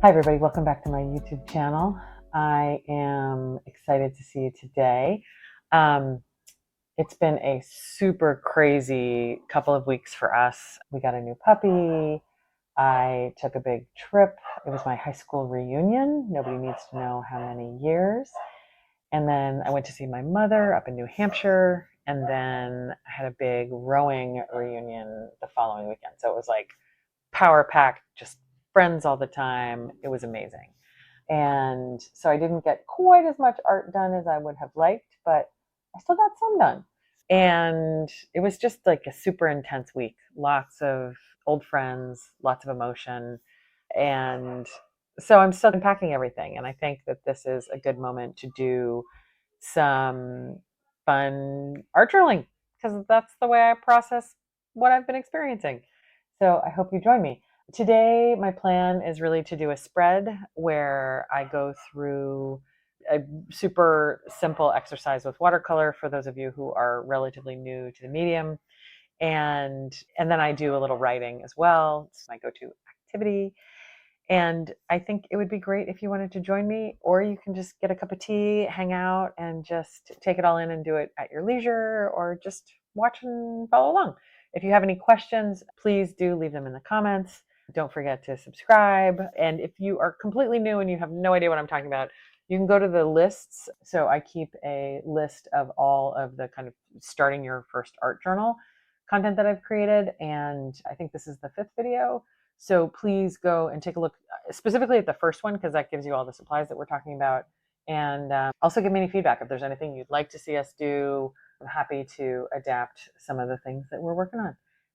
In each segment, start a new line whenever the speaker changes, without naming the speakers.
Hi everybody, welcome back to my YouTube channel. I am excited to see you today. Um, it's been a super crazy couple of weeks for us. We got a new puppy. I took a big trip. It was my high school reunion. Nobody needs to know how many years. And then I went to see my mother up in New Hampshire. And then I had a big rowing reunion the following weekend. So it was like power packed, just friends all the time. It was amazing. And so I didn't get quite as much art done as I would have liked, but I still got some done. And it was just like a super intense week. Lots of old friends, lots of emotion. And so I'm still unpacking everything. And I think that this is a good moment to do some fun art journaling because that's the way I process what I've been experiencing. So I hope you join me. Today, my plan is really to do a spread where I go through a super simple exercise with watercolor for those of you who are relatively new to the medium. And then I do a little writing as well. It's my go-to activity. And I think it would be great if you wanted to join me, or you can just get a cup of tea, hang out, and just take it all in and do it at your leisure, or just watch and follow along. If you have any questions, please do leave them in the comments. Don't forget to subscribe. And if you are completely new and you have no idea what I'm talking about, you can go to the lists. So I keep a list of all of the kind of starting your first art journal content that I've created. And I think this is the 5th video. So please go and take a look specifically at the first one because that gives you all the supplies that we're talking about. And also give me any feedback if there's anything you'd like to see us do. I'm happy to adapt some of the things that we're working on.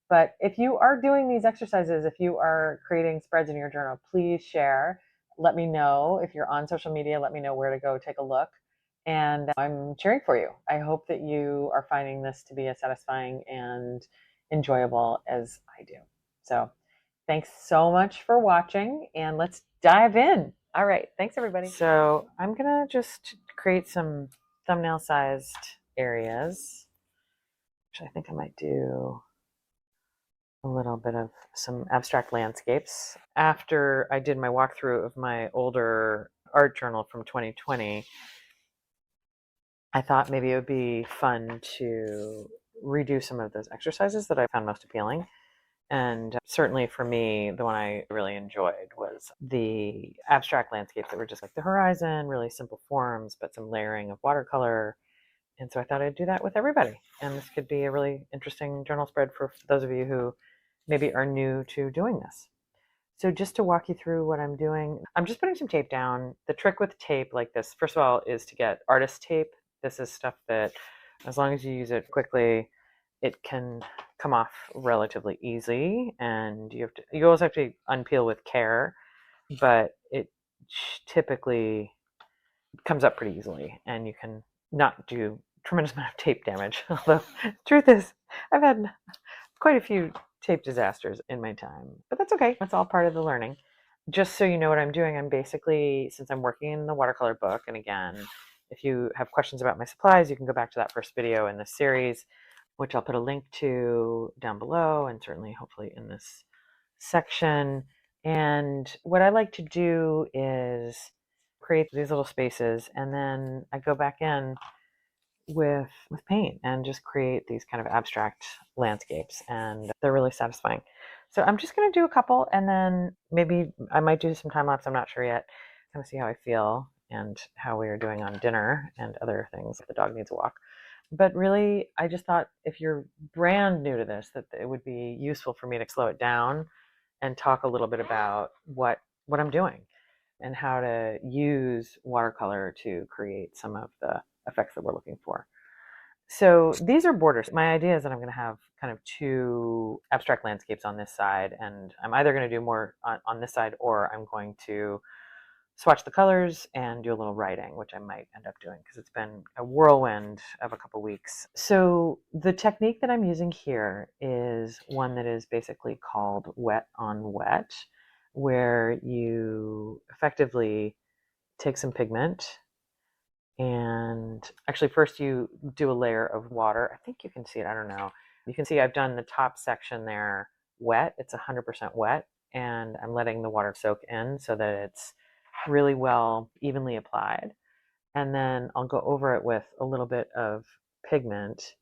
But if you are doing these exercises, if you are creating spreads in your journal, please share. Let me know if you're on social media. Let me know where to go take a look. And I'm cheering for you. I hope that you are finding this to be as satisfying and enjoyable as I do. So thanks so much for watching, and let's dive in. All right, thanks everybody. So I'm gonna just create some thumbnail sized areas, which I think I might do a little bit of some abstract landscapes. After I did my walkthrough of my older art journal from 2020, I thought maybe it would be fun to redo some of those exercises that I found most appealing. And certainly for me, the one I really enjoyed was the abstract landscapes that were just like the horizon, really simple forms, but some layering of watercolor. And so I thought I'd do that with everybody. And this could be a really interesting journal spread for those of you who maybe are new to doing this. So just to walk you through what I'm doing, I'm just putting some tape down. The trick with tape like this, first of all, is to get artist tape. This is stuff that as long as you use it quickly, it can come off relatively easy, and you always have to unpeel with care, but it typically comes up pretty easily, and you can not do tremendous amount of tape damage. Although the truth is, I've had quite a few tape disasters in my time, but that's okay. That's all part of the learning. Just so you know what I'm doing, I'm basically, since I'm working in the watercolor book, and again, if you have questions about my supplies, you can go back to that first video in this series, which I'll put a link to down below and certainly hopefully in this section. And what I like to do is create these little spaces, and then I go back in with paint and just create these kind of abstract landscapes, and they're really satisfying. So I'm just going to do a couple, and then maybe I might do some time lapse. I'm not sure yet. Kind of see how I feel and how we are doing on dinner and other things. The dog needs a walk. But really, I just thought if you're brand new to this, that it would be useful for me to slow it down and talk a little bit about what I'm doing and how to use watercolor to create some of the effects that we're looking for. So these are borders. My idea is that I'm going to have kind of 2 abstract landscapes on this side, and I'm either going to do more on this side, or I'm going to swatch the colors and do a little writing, which I might end up doing because it's been a whirlwind of a couple weeks. So the technique that I'm using here is one that is basically called wet on wet, where you effectively take some pigment, and actually first you do a layer of water. I think you can see it. I don't know. You can see I've done the top section there wet. It's 100% wet. and I'm letting the water soak in so that it's really well evenly applied. And then I'll go over it with a little bit of pigment,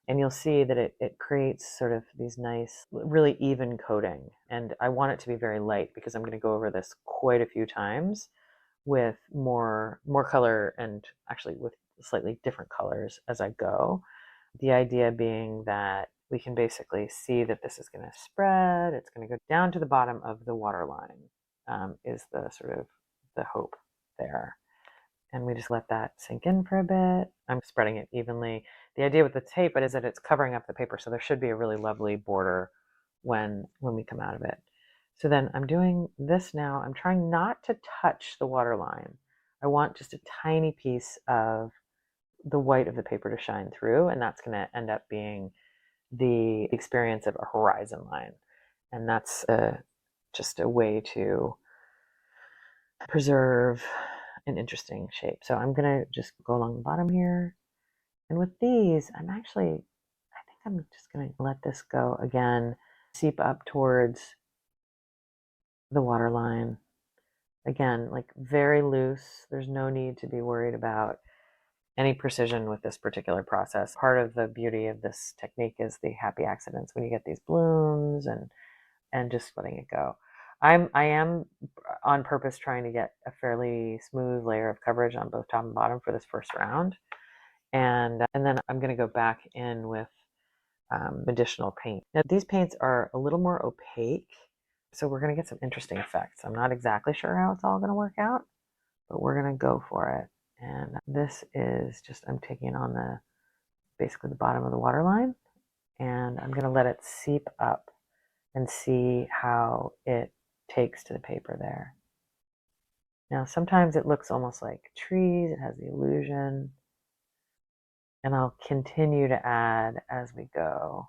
and you'll see that it creates sort of these nice, really even coating. And I want it to be very light because I'm going to go over this quite a few times with more color, and actually with slightly different colors as I go. The idea being that we can basically see that this is going to spread. It's going to go down to the bottom of the water line, is the sort of the hope there. And we just let that sink in for a bit. I'm spreading it evenly. The idea with the tape is that it's covering up the paper, so there should be a really lovely border when we come out of it. So then I'm doing this now. I'm trying not to touch the water line. I want just a tiny piece of the white of the paper to shine through, and that's going to end up being the experience of a horizon line. And that's just a way to preserve an interesting shape. So I'm going to just go along the bottom here. And with these, I think I'm just going to let this go again, seep up towards the water line. Again, like very loose. There's no need to be worried about any precision with this particular process. Part of the beauty of this technique is the happy accidents when you get these blooms and just letting it go. I am on purpose trying to get a fairly smooth layer of coverage on both top and bottom for this first round. And then I'm going to go back in with additional paint. Now these paints are a little more opaque, so we're going to get some interesting effects. I'm not exactly sure how it's all going to work out, but we're going to go for it. And this is just, I'm taking on basically the bottom of the water line, and I'm going to let it seep up and see how it takes to the paper there. Now sometimes it looks almost like trees, it has the illusion, and I'll continue to add as we go.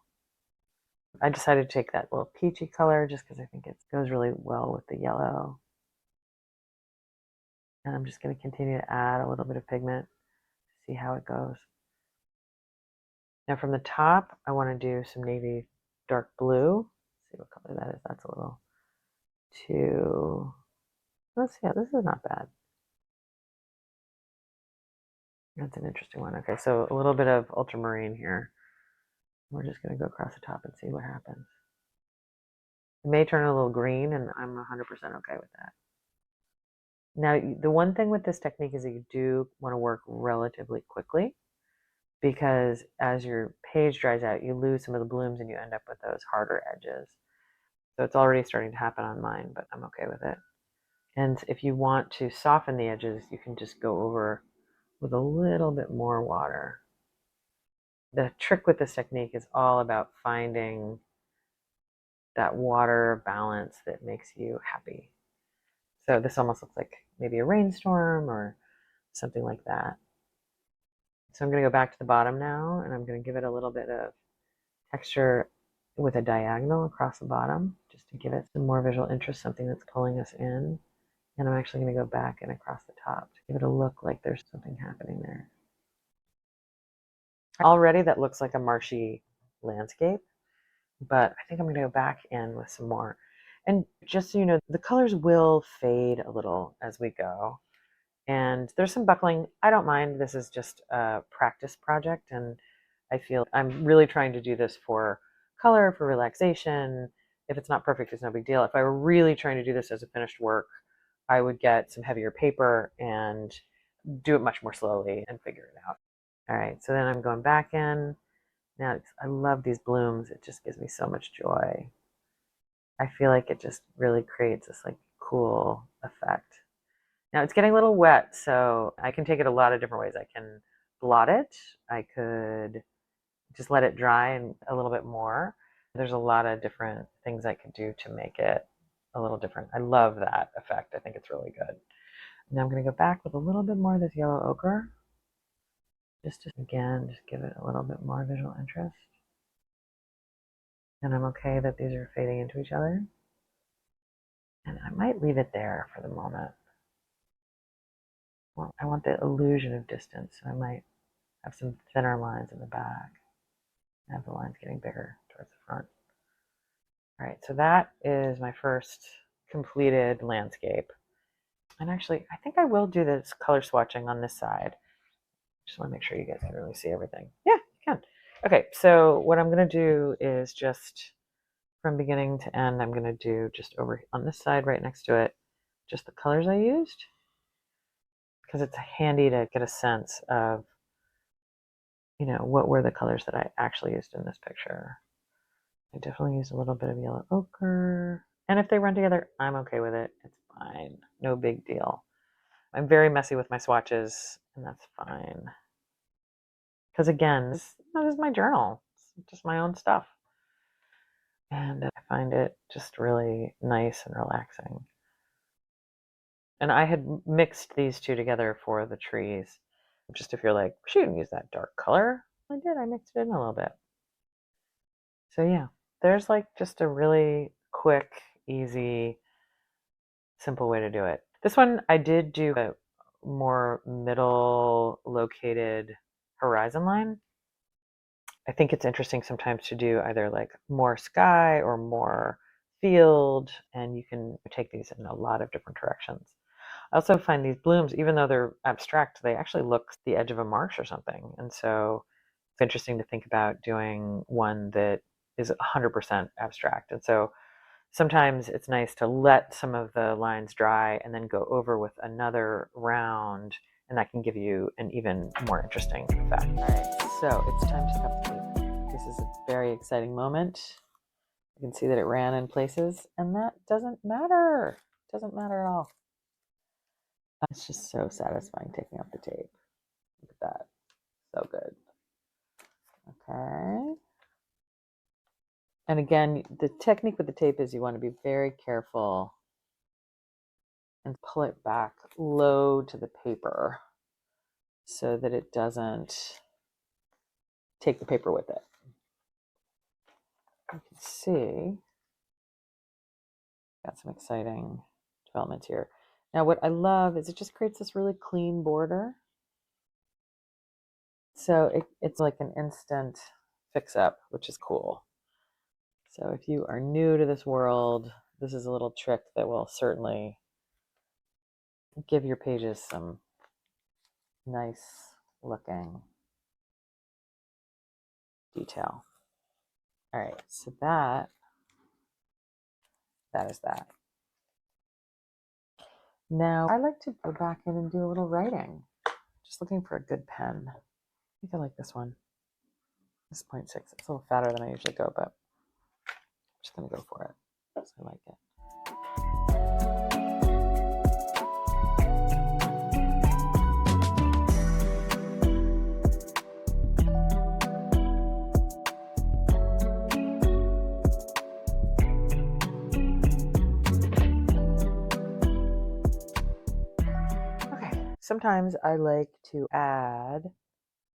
I decided to take that little peachy color just because I think it goes really well with the yellow. And I'm just going to continue to add a little bit of pigment, see how it goes. Now from the top, I want to do some navy dark blue. Let's see what color that is. That's a little too, let's see, yeah, this is not bad. That's an interesting one. Okay, so a little bit of ultramarine here. We're just going to go across the top and see what happens. It may turn a little green, and I'm 100% okay with that. Now, the one thing with this technique is that you do want to work relatively quickly, because as your page dries out, you lose some of the blooms and you end up with those harder edges. So it's already starting to happen on mine, but I'm okay with it. And if you want to soften the edges, you can just go over with a little bit more water. The trick with this technique is all about finding that water balance that makes you happy. So this almost looks like maybe a rainstorm or something like that. So I'm going to go back to the bottom now, and I'm going to give it a little bit of texture with a diagonal across the bottom, just to give it some more visual interest, something that's pulling us in. And I'm actually going to go back and across the top to give it a look like there's something happening there. Already that looks like a marshy landscape, but I think I'm going to go back in with some more. And just so you know, the colors will fade a little as we go. And there's some buckling. I don't mind. This is just a practice project, and I feel I'm really trying to do this for color, for relaxation. If it's not perfect, it's no big deal. If I were really trying to do this as a finished work, I would get some heavier paper and do it much more slowly and figure it out. All right, so then I'm going back in. Now, I love these blooms. It just gives me so much joy. I feel like it just really creates this like cool effect. Now it's getting a little wet, so I can take it a lot of different ways. I can blot it. I could just let it dry and a little bit more. There's a lot of different things I could do to make it a little different. I love that effect. I think it's really good. Now I'm going to go back with a little bit more of this yellow ochre. Just give it a little bit more visual interest. And I'm okay that these are fading into each other. And I might leave it there for the moment. Well, I want the illusion of distance, so I might have some thinner lines in the back. I have the lines getting bigger towards the front. All right, so that is my first completed landscape. And actually, I think I will do this color swatching on this side. Just want to make sure you guys can really see everything. Yeah, you can. Okay, so what I'm going to do is just from beginning to end, I'm going to do just over on this side right next to it, just the colors I used, because it's handy to get a sense of, what were the colors that I actually used in this picture. I definitely used a little bit of yellow ochre. And if they run together, I'm okay with it. It's fine. No big deal. I'm very messy with my swatches, and that's fine. Because again, this is my journal. It's just my own stuff. And I find it just really nice and relaxing. And I had mixed these two together for the trees. Just if you're like, she didn't use that dark color. I did. I mixed it in a little bit. So yeah, there's like just a really quick, easy, simple way to do it. This one I did do a more middle located horizon line. I think it's interesting sometimes to do either like more sky or more field, and you can take these in a lot of different directions. I also find these blooms, even though they're abstract, they actually look the edge of a marsh or something. And so it's interesting to think about doing one that is 100% abstract. And so sometimes it's nice to let some of the lines dry and then go over with another round, and that can give you an even more interesting effect. All right, so it's time to cut the tape. This is a very exciting moment. You can see that it ran in places, and that doesn't matter. It doesn't matter at all. It's just so satisfying taking off the tape. Look at that. So good. Okay. And again, the technique with the tape is you want to be very careful and pull it back low to the paper so that it doesn't take the paper with it. You can see, got some exciting developments here. Now what I love is it just creates this really clean border. So it's like an instant fix up, which is cool. So if you are new to this world, this is a little trick that will certainly give your pages some nice looking detail. All right, so that is that. Now I like to go back in and do a little writing. Just looking for a good pen. I think I like this one. This is 0.6. It's a little fatter than I usually go, but I'm just gonna go for it because I like it. Sometimes I like to add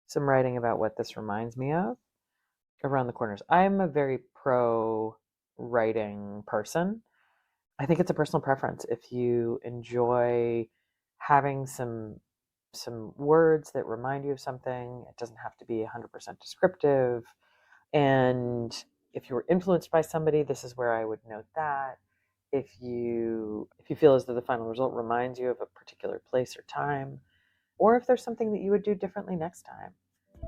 some writing about what this reminds me of around the corners. I'm a very pro writing person. I think it's a personal preference. If you enjoy having some words that remind you of something, it doesn't have to be 100% descriptive. And if you were influenced by somebody, this is where I would note that. If you feel as though the final result reminds you of a particular place or time, or if there's something that you would do differently next time,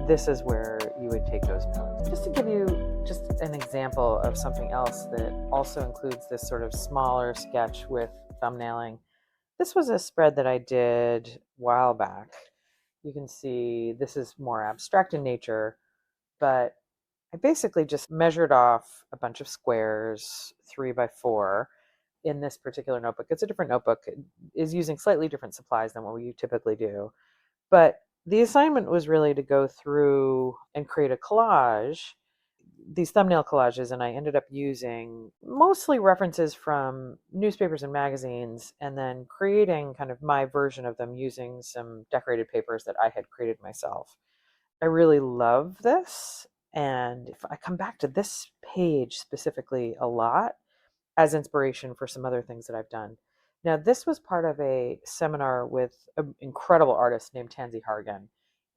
this is where you would take those notes. Just to give you just an example of something else that also includes this sort of smaller sketch with thumbnailing. This was a spread that I did a while back. You can see this is more abstract in nature, but I basically just measured off a bunch of squares, 3 by 4, in this particular notebook. It's a different notebook. It is using slightly different supplies than what we typically do. But the assignment was really to go through and create a collage, these thumbnail collages, and I ended up using mostly references from newspapers and magazines, and then creating kind of my version of them using some decorated papers that I had created myself. I really love this, and if I come back to this page specifically a lot as inspiration for some other things that I've done. Now, this was part of a seminar with an incredible artist named Tansy Hargan.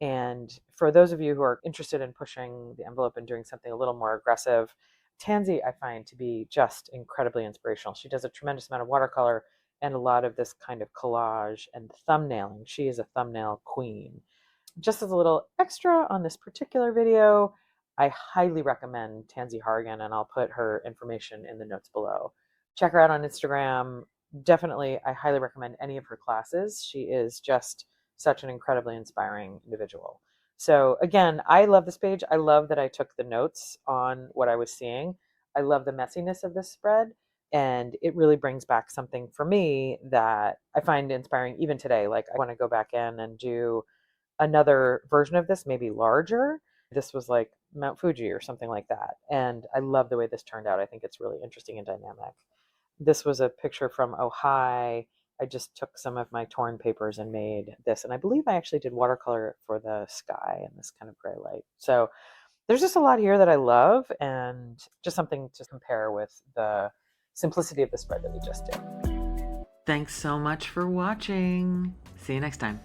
And for those of you who are interested in pushing the envelope and doing something a little more aggressive, Tansy, I find to be just incredibly inspirational. She does a tremendous amount of watercolor and a lot of this kind of collage and thumbnailing. She is a thumbnail queen. Just as a little extra on this particular video, I highly recommend Tansy Hargan, and I'll put her information in the notes below. Check her out on Instagram. Definitely, I highly recommend any of her classes. She is just such an incredibly inspiring individual. So again, I love this page. I love that I took the notes on what I was seeing. I love the messiness of this spread, and it really brings back something for me that I find inspiring even today. Like, I want to go back in and do another version of this, maybe larger. This was like Mount Fuji or something like that. And I love the way this turned out. I think it's really interesting and dynamic. This was a picture from Ojai. I just took some of my torn papers and made this. And I believe I actually did watercolor for the sky and this kind of gray light. So there's just a lot here that I love, and just something to compare with the simplicity of the spread that we just did. Thanks so much for watching. See you next time.